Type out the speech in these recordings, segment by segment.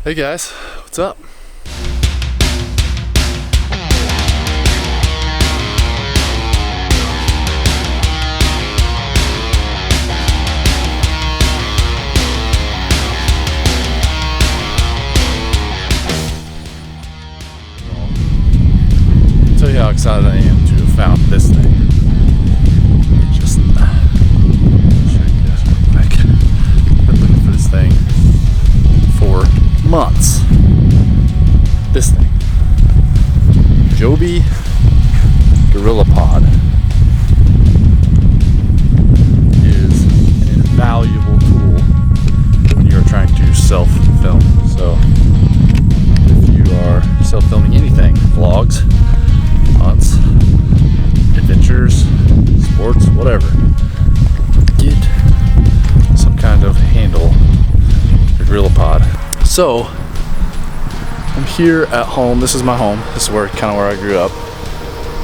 Hey guys, what's up? I'll tell you how excited I am to have found this thing. Just check this real quick. I've been looking for this thing for months. This thing, Joby Gorilla Pod, is an invaluable tool when you're trying to self-film. So if you are self-filming anything, vlogs, hunts, adventures, sports, whatever, get some kind of handle, a Gorilla Pod. So I'm here at home. This is my home. This is where I grew up.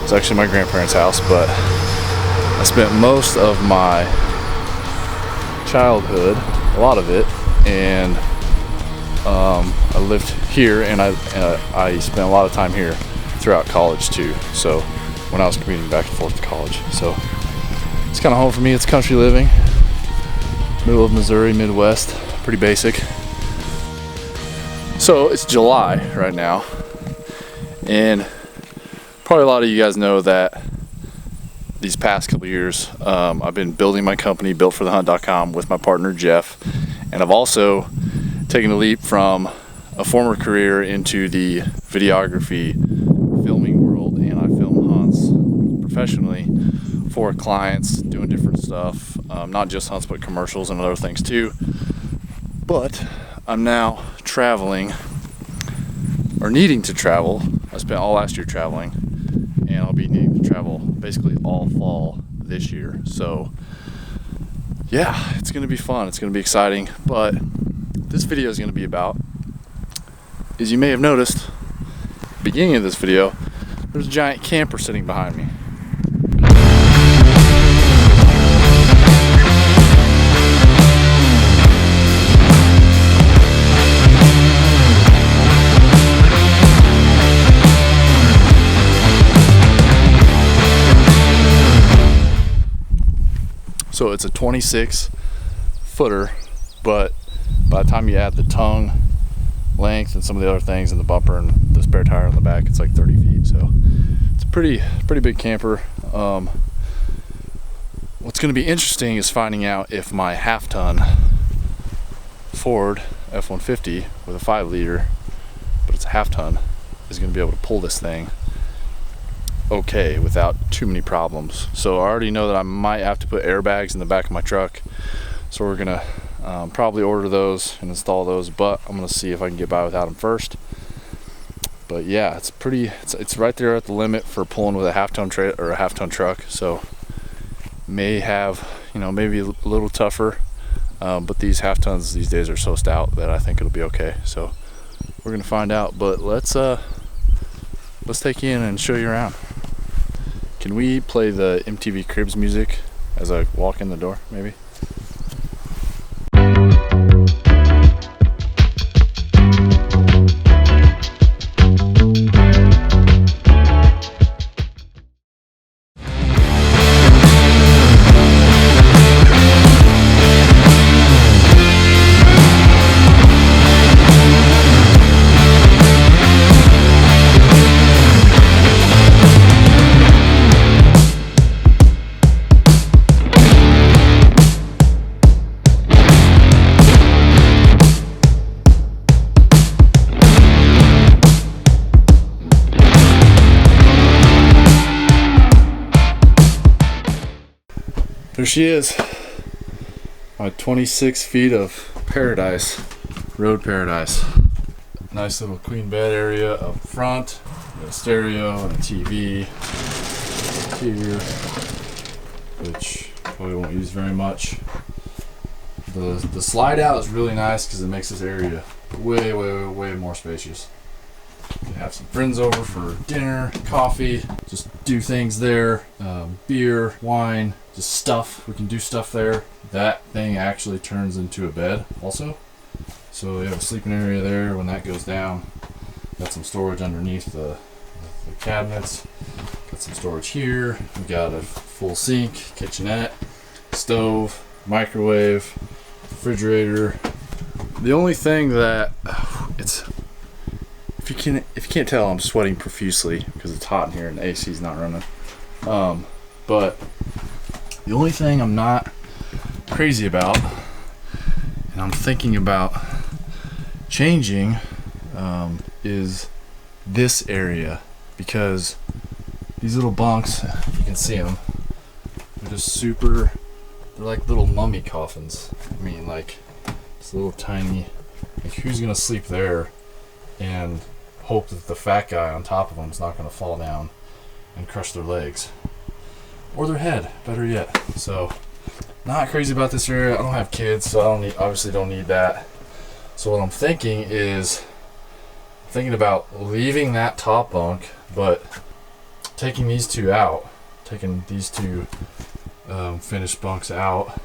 It's actually my grandparents' house, but I spent most of my childhood, a lot of it, and I lived here, and I spent a lot of time here throughout college too. So when I was commuting back and forth to college, so it's kind of home for me. It's country living, middle of Missouri, Midwest, pretty basic. So it's July right now, and probably a lot of you guys know that these past couple years I've been building my company, builtforthehunt.com, with my partner Jeff, and I've also taken a leap from a former career into the videography filming world, and I film hunts professionally for clients, doing different stuff, not just hunts but commercials and other things too. But I'm now traveling, or needing to travel. I spent all last year traveling, and I'll be needing to travel basically all fall this year. So yeah, it's gonna be fun, it's gonna be exciting. But this video is gonna be about, as you may have noticed, beginning of this video, there's a giant camper sitting behind me. So it's a 26 footer, but by the time you add the tongue length and some of the other things in the bumper and the spare tire on the back, it's like 30 feet. So it's a pretty big camper. What's going to be interesting is finding out if my half-ton Ford F-150 with a 5-liter, but it's a half-ton, is going to be able to pull this thing okay without too many problems. So I already know that I might have to put airbags in the back of my truck, so we're gonna probably order those and install those, but I'm gonna see if I can get by without them first. But yeah, it's right there at the limit for pulling with a half-ton trailer or a half-ton truck, so may have, maybe a little tougher, but these half-tons these days are so stout that I think it'll be okay. So we're gonna find out, but let's take you in and show you around. Can we play the MTV Cribs music as I walk in the door, maybe? There she is, my 26 feet of paradise, road paradise. Nice little queen bed area up front, got a stereo and a TV here, which probably won't use very much. The slide out is really nice because it makes this area way more spacious. You have some friends over for dinner, coffee, just do things there, beer, wine, just stuff. We can do stuff there. That thing actually turns into a bed also. So we have a sleeping area there. When that goes down, got some storage underneath the cabinets. Got some storage here. We got a full sink, kitchenette, stove, microwave, refrigerator. The only thing that if you can't tell, I'm sweating profusely because it's hot in here and the AC's not running. But the only thing I'm not crazy about, and I'm thinking about changing, is this area, because these little bunks, you can see them, they're just they're like little mummy coffins. I mean, like, it's little tiny, like, who's gonna sleep there and hope that the fat guy on top of them is not gonna fall down and crush their legs or their head, better yet. So not crazy about this area. I don't have kids, so obviously don't need that. So what I'm thinking is about leaving that top bunk, but taking these two out, taking these two finished bunks out,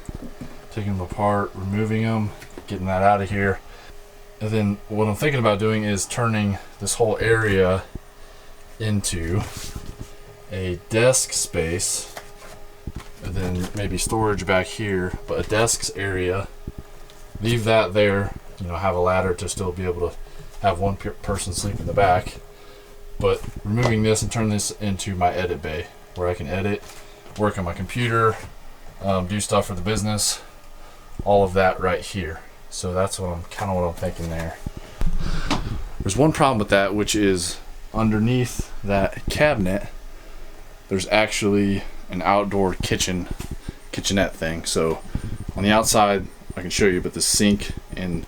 taking them apart, removing them, getting that out of here. And then what I'm thinking about doing is turning this whole area into a desk space, and then maybe storage back here, but a desk area, leave that there, you know, have a ladder to still be able to have one person sleep in the back, but removing this and turn this into my edit bay where I can edit, work on my computer, do stuff for the business, all of that right here. So that's what I'm thinking there. There's one problem with that, which is underneath that cabinet there's actually an outdoor kitchenette thing. So on the outside I can show you, but the sink and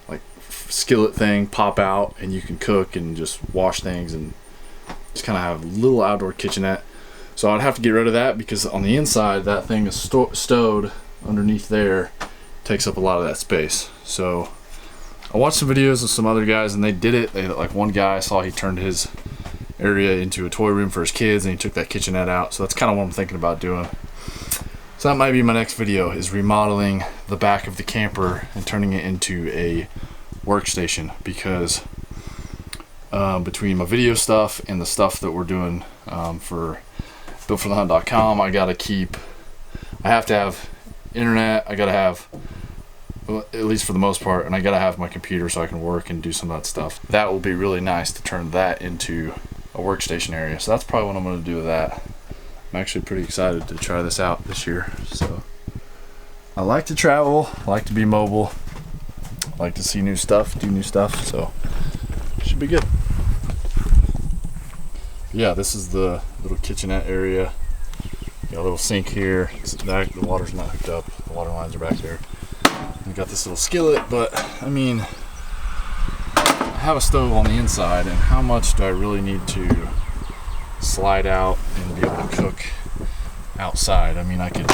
like skillet thing pop out and you can cook and just wash things and just kind of have a little outdoor kitchenette. So I'd have to get rid of that because on the inside that thing is stowed underneath there, takes up a lot of that space. So I watched some videos of some other guys and they did it. Like one guy I saw, he turned his area into a toy room for his kids and he took that kitchenette out. So that's kind of what I'm thinking about doing. So that might be my next video, is remodeling the back of the camper and turning it into a workstation, because between my video stuff and the stuff that we're doing for builtforthehunt.com, I have to have internet, I gotta have, well, at least for the most part, and I gotta have my computer so I can work and do some of that stuff. That will be really nice to turn that into a workstation area. So that's probably what I'm going to do with that. I'm actually pretty excited to try this out this year. So I like to travel, I like to be mobile, I like to see new stuff, do new stuff, so it should be good. Yeah, this is the little kitchenette area. Got a little sink here. The water's not hooked up, the water lines are back there. We got this little skillet, but I mean, I have a stove on the inside, and how much do I really need to slide out and be able to cook outside? I mean, I could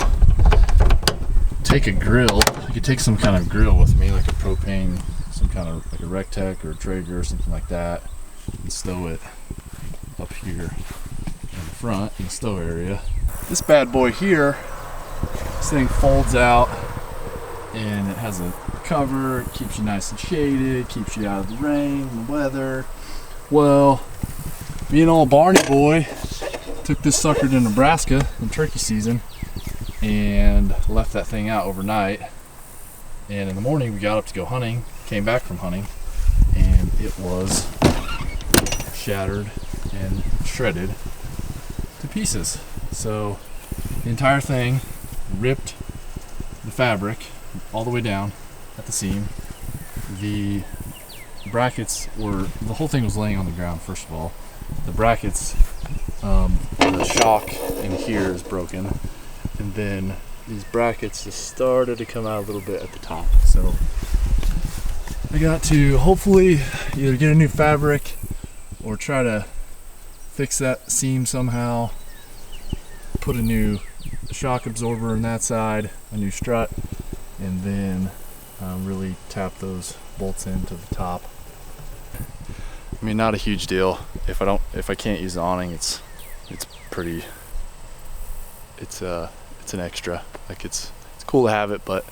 take a grill. I could take some kind of grill with me, like a propane, some kind of like a Rectech or a Traeger or something like that, and stow it up here in the front in the stove area. This bad boy here, this thing folds out and it has a cover. It keeps you nice and shaded, keeps you out of the rain and the weather. Well, being old Barney boy, took this sucker to Nebraska in turkey season and left that thing out overnight, and in the morning we got up to go hunting, came back from hunting, and it was shattered and shredded to pieces. So the entire thing ripped the fabric all the way down at the seam. The brackets were, the whole thing was laying on the ground. First of all, the brackets, the shock in here is broken, and then these brackets just started to come out a little bit at the top. So I got to hopefully either get a new fabric or try to fix that seam somehow, put a new shock absorber on that side, a new strut, and then really tap those bolts into the top. I mean, not a huge deal. If I can't use the awning, it's an extra. Like it's cool to have it, but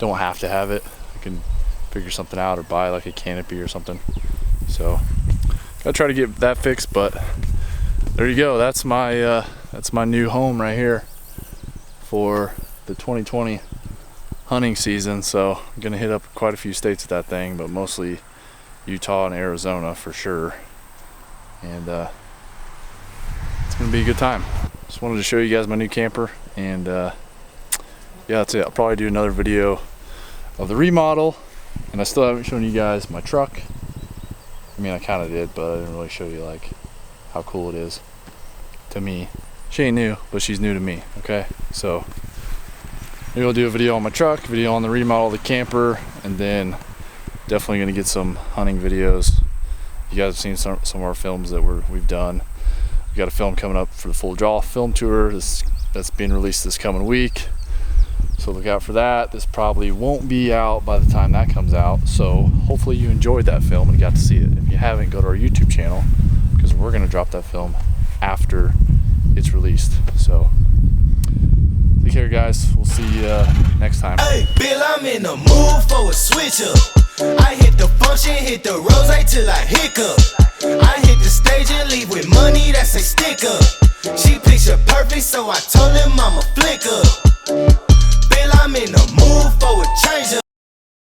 don't have to have it. I can figure something out or buy like a canopy or something. So gotta try to get that fixed, but there you go. That's my new home right here for the 2020 hunting season. So I'm gonna hit up quite a few states with that thing, but mostly Utah and Arizona for sure. And it's gonna be a good time. Just wanted to show you guys my new camper, and yeah, that's it. I'll probably do another video of the remodel, and I still haven't shown you guys my truck. I mean, I kind of did, but I didn't really show you like how cool it is to me. She ain't new, but she's new to me. Okay, so maybe I'll do a video on my truck, video on the remodel of the camper, and then definitely gonna get some hunting videos. You guys have seen some of our films that we've done. We got a film coming up for the Full Draw film tour that's being released this coming week, so look out for that. This probably won't be out by the time that comes out, so hopefully you enjoyed that film and got to see it. If you haven't, go to our YouTube channel, because we're gonna drop that film after it's released. So take care, guys. We'll see you next time. Hey, Bill, I'm in the mood for a switch up. I hit the function, hit the rose till I hiccup. I hit the stage and leave with money that say stick up. She picture perfect, so I told him I'm a flick up. Bill, I'm in the mood.